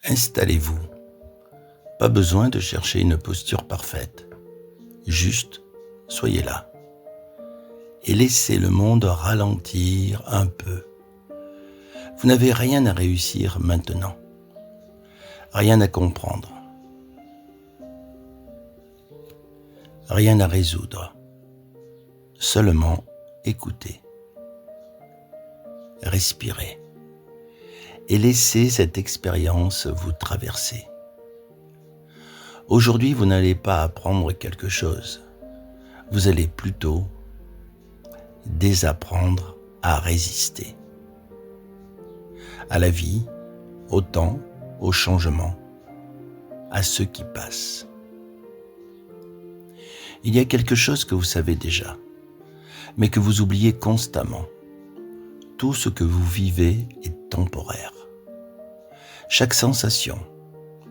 Installez-vous. Pas besoin de chercher une posture parfaite. Juste, soyez là. Et laissez le monde ralentir un peu. Vous n'avez rien à réussir maintenant. Rien à comprendre. Rien à résoudre. Seulement écoutez. Respirez. Et laissez cette expérience vous traverser. Aujourd'hui, vous n'allez pas apprendre quelque chose. Vous allez plutôt désapprendre à résister. À la vie, au temps, au changement, à ce qui passe. Il y a quelque chose que vous savez déjà, mais que vous oubliez constamment. Tout ce que vous vivez est temporaire. Chaque sensation,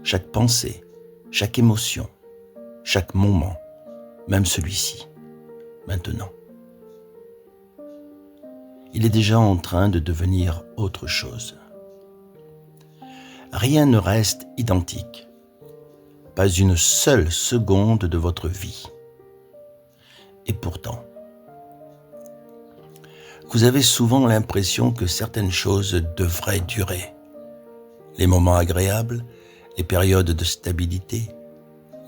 chaque pensée, chaque émotion, chaque moment, même celui-ci, maintenant. Il est déjà en train de devenir autre chose. Rien ne reste identique, pas une seule seconde de votre vie. Et pourtant, vous avez souvent l'impression que certaines choses devraient durer. Les moments agréables, les périodes de stabilité,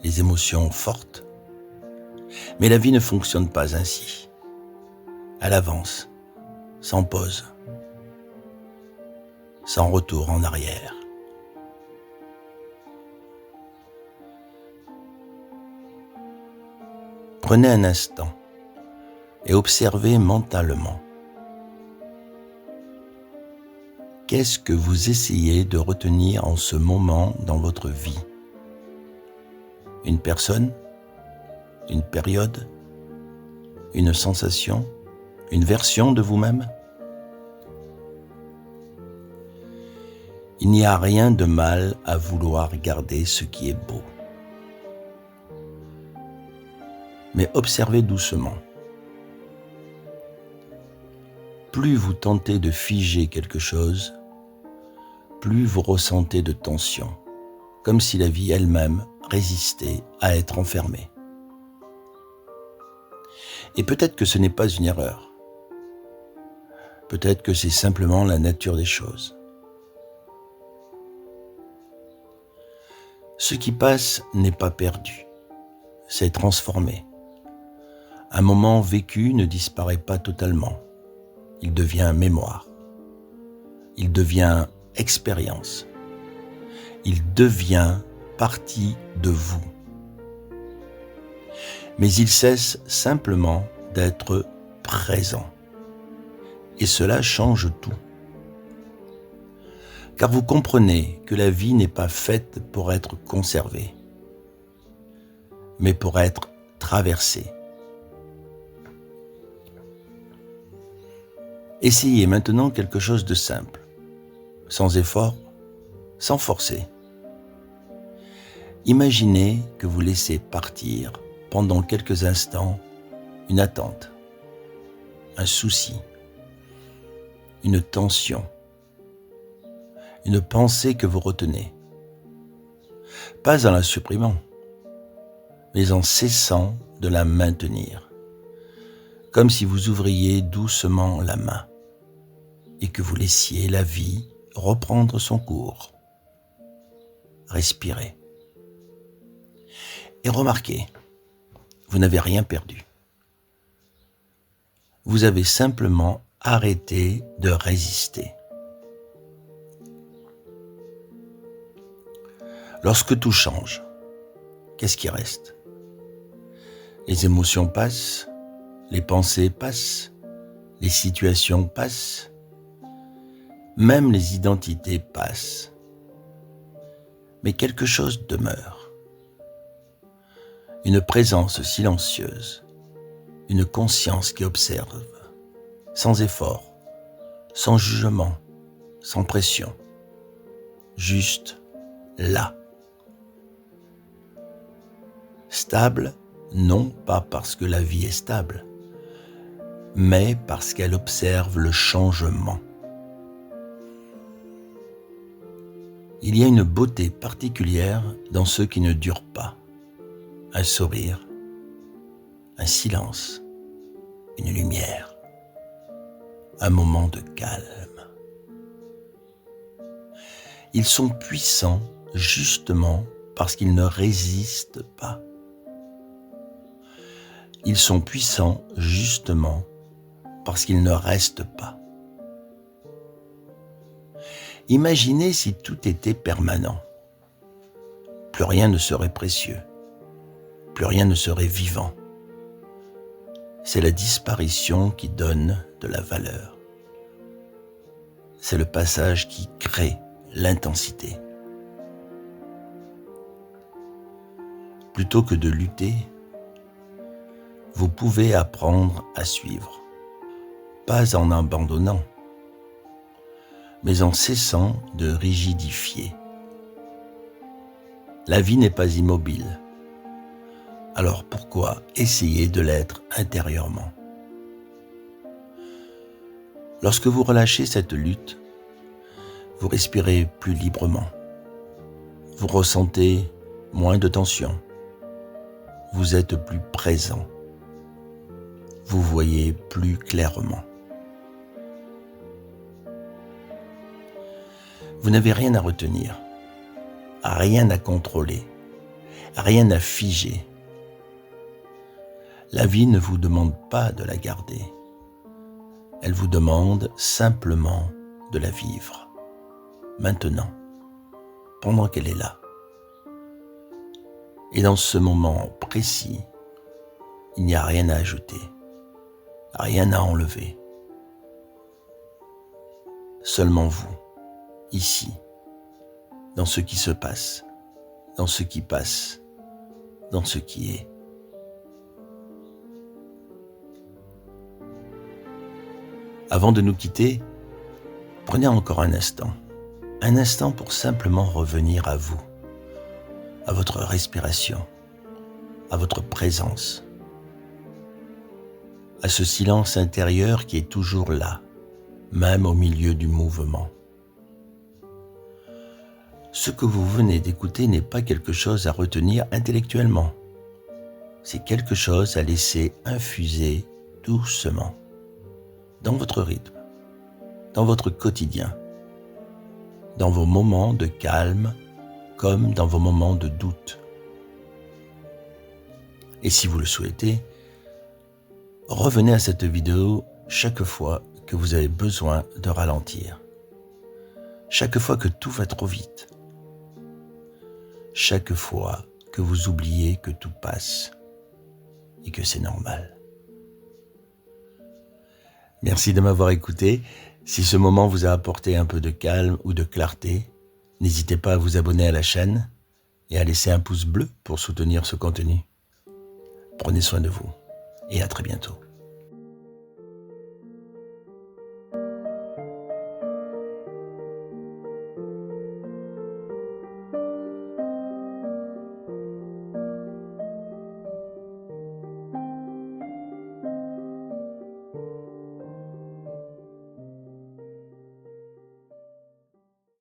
les émotions fortes. Mais la vie ne fonctionne pas ainsi. Elle avance, sans pause, sans retour en arrière. Prenez un instant et observez mentalement. Qu'est-ce que vous essayez de retenir en ce moment dans votre vie? Une personne? Une période? Une sensation? Une version de vous-même? Il n'y a rien de mal à vouloir garder ce qui est beau. Mais observez doucement. Plus vous tentez de figer quelque chose, plus vous ressentez de tension, comme si la vie elle-même résistait à être enfermée. Et peut-être que ce n'est pas une erreur. Peut-être que c'est simplement la nature des choses. Ce qui passe n'est pas perdu, c'est transformé. Un moment vécu ne disparaît pas totalement. Il devient mémoire. Il devient expérience. Il devient partie de vous. Mais il cesse simplement d'être présent. Et cela change tout. Car vous comprenez que la vie n'est pas faite pour être conservée, mais pour être traversée. Essayez maintenant quelque chose de simple, sans effort, sans forcer. Imaginez que vous laissez partir pendant quelques instants une attente, un souci, une tension, une pensée que vous retenez. Pas en la supprimant, mais en cessant de la maintenir, comme si vous ouvriez doucement la main et que vous laissiez la vie reprendre son cours. Respirez. Et remarquez, vous n'avez rien perdu. Vous avez simplement arrêté de résister. Lorsque tout change, qu'est-ce qui reste? Les émotions passent, les pensées passent, les situations passent, même les identités passent. Mais quelque chose demeure. Une présence silencieuse, une conscience qui observe, sans effort, sans jugement, sans pression, juste là. Stable, non pas parce que la vie est stable, mais parce qu'elle observe le changement. Il y a une beauté particulière dans ceux qui ne durent pas. Un sourire, un silence, une lumière, un moment de calme. Ils sont puissants justement parce qu'ils ne résistent pas. Ils sont puissants justement parce qu'ils ne restent pas. Imaginez si tout était permanent. Plus rien ne serait précieux. Plus rien ne serait vivant. C'est la disparition qui donne de la valeur. C'est le passage qui crée l'intensité. Plutôt que de lutter, vous pouvez apprendre à suivre, pas en abandonnant, mais en cessant de rigidifier. La vie n'est pas immobile, alors pourquoi essayer de l'être intérieurement? Lorsque vous relâchez cette lutte, vous respirez plus librement, vous ressentez moins de tension, vous êtes plus présent, vous voyez plus clairement. Vous n'avez rien à retenir, rien à contrôler, rien à figer. La vie ne vous demande pas de la garder. Elle vous demande simplement de la vivre, maintenant, pendant qu'elle est là. Et dans ce moment précis, il n'y a rien à ajouter, rien à enlever. Seulement vous, ici, dans ce qui se passe, dans ce qui passe, dans ce qui est. Avant de nous quitter, prenez encore un instant pour simplement revenir à vous, à votre respiration, à votre présence, à ce silence intérieur qui est toujours là, même au milieu du mouvement. Ce que vous venez d'écouter n'est pas quelque chose à retenir intellectuellement. C'est quelque chose à laisser infuser doucement, dans votre rythme, dans votre quotidien, dans vos moments de calme comme dans vos moments de doute. Et si vous le souhaitez, revenez à cette vidéo chaque fois que vous avez besoin de ralentir, chaque fois que tout va trop vite, chaque fois que vous oubliez que tout passe et que c'est normal. Merci de m'avoir écouté. Si ce moment vous a apporté un peu de calme ou de clarté, n'hésitez pas à vous abonner à la chaîne et à laisser un pouce bleu pour soutenir ce contenu. Prenez soin de vous et à très bientôt.